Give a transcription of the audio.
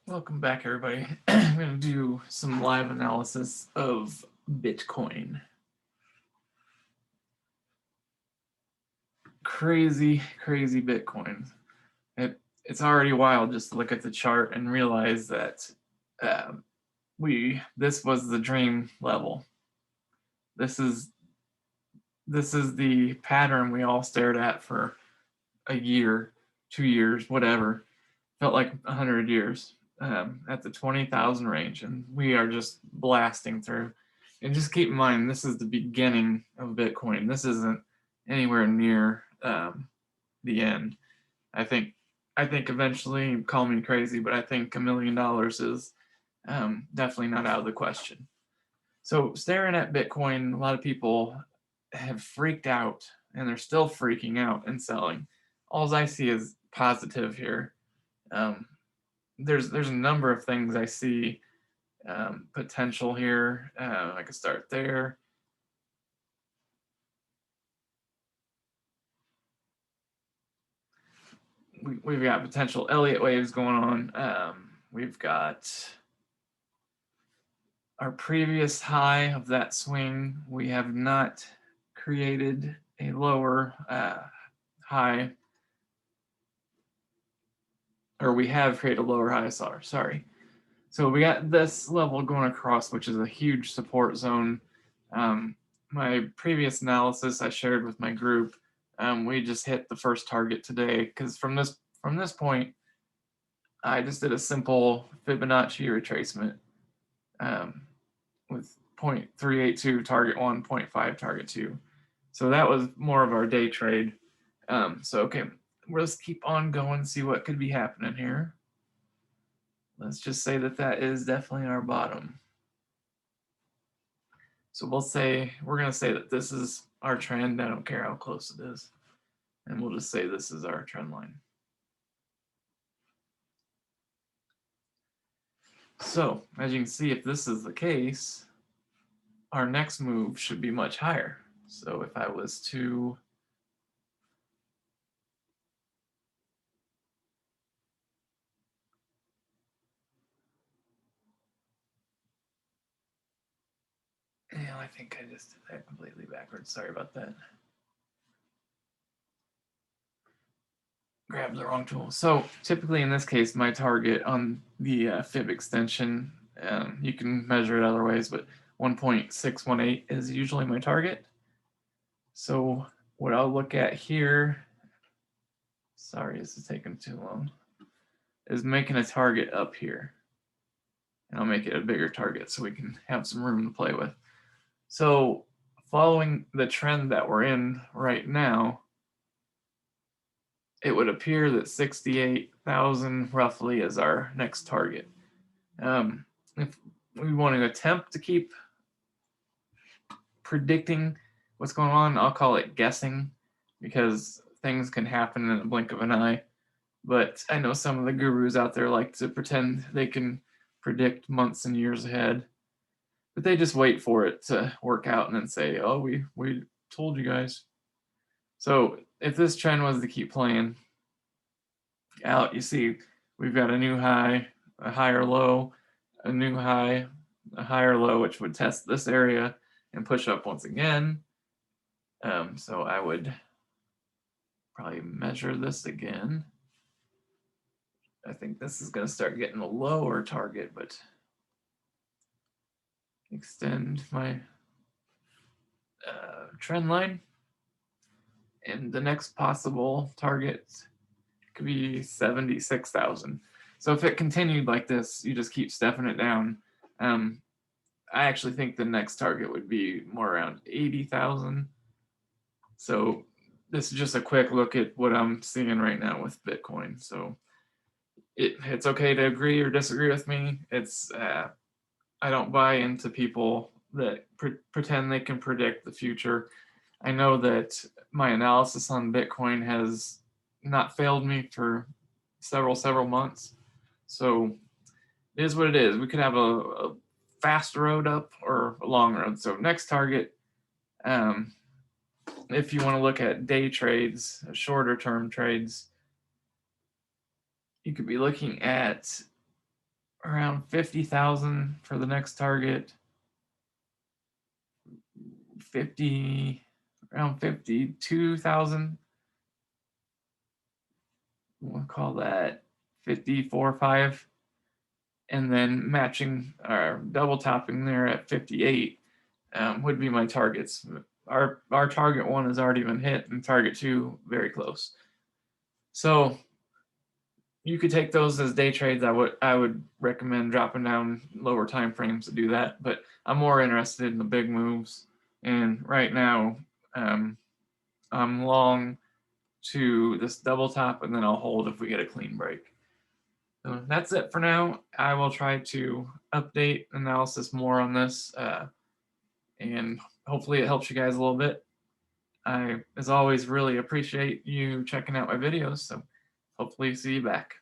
Welcome back, everybody. I'm going to do some live analysis of Bitcoin. Crazy, crazy Bitcoin. It's already wild just to look at the chart and realize that uh, this was the dream level. This is the pattern we all stared at for a year, 2 years, whatever. Felt like 100 years at the 20,000 range, and we are just blasting through. And just keep in mind, this is the beginning of Bitcoin. This isn't anywhere near the end. I think eventually, call me crazy, but I think $1 million is definitely not out of the question. So staring at Bitcoin, a lot of people have freaked out, and they're still freaking out and selling. All I see is positive here. Um, there's a number of things I see potential here. I could start there. We've got potential Elliott waves going on. We've got our previous high of that swing. We have not created a lower high, or we have created a lower high. Sorry. So we got this level going across, which is a huge support zone. My previous analysis I shared with my group, we just hit the first target today because from this point, I just did a simple Fibonacci retracement with 0.382 target 1, 0.5 target 2. So that was more of our day trade. So okay, let's keep on going, see what could be happening here. Let's just say that is definitely our bottom. So we're going to say that this is our trend. I don't care how close it is. And we'll just say this is our trend line. So as you can see, if this is the case, our next move should be much higher. So if I was to I think I just did that completely backwards. Sorry about that. Grabbed the wrong tool. So typically in this case, my target on the fib extension, you can measure it other ways, but 1.618 is usually my target. So what I'll look at here, sorry, this is taking too long, is making a target up here. And I'll make it a bigger target so we can have some room to play with. So following the trend that we're in right now, it would appear that 68,000 roughly is our next target. If we want to attempt to keep predicting what's going on, I'll call it guessing because things can happen in a blink of an eye. But I know some of the gurus out there like to pretend they can predict months and years ahead, but they just wait for it to work out and then say, "Oh, we told you guys." So if this trend was to keep playing out, you see we've got a new high, a higher low, a new high, a higher low, which would test this area and push up once again. So I would probably measure this again. I think this is going to start getting a lower target, but extend my trend line. And the next possible target could be 76,000. So if it continued like this, you just keep stepping it down. I actually think the next target would be more around 80,000. So this is just a quick look at what I'm seeing right now with Bitcoin. So it's okay to agree or disagree with me. I don't buy into people that pretend they can predict the future. I know that my analysis on Bitcoin has not failed me for several months. So it is what it is. We could have a fast road up or a long road. So next target, if you want to look at day trades, shorter term trades, you could be looking at around 50,000 for the next target. around 52,000. We'll call that 54.5, and then matching or double topping there at 58 would be my targets. Our target 1 has already been hit, and target 2 very close. So you could take those as day trades. I would recommend dropping down lower time frames to do that, but I'm more interested in the big moves. And right now, I'm long to this double top, and then I'll hold if we get a clean break. So that's it for now. I will try to update analysis more on this, and hopefully it helps you guys a little bit. I, as always, really appreciate you checking out my videos. So hopefully see you back.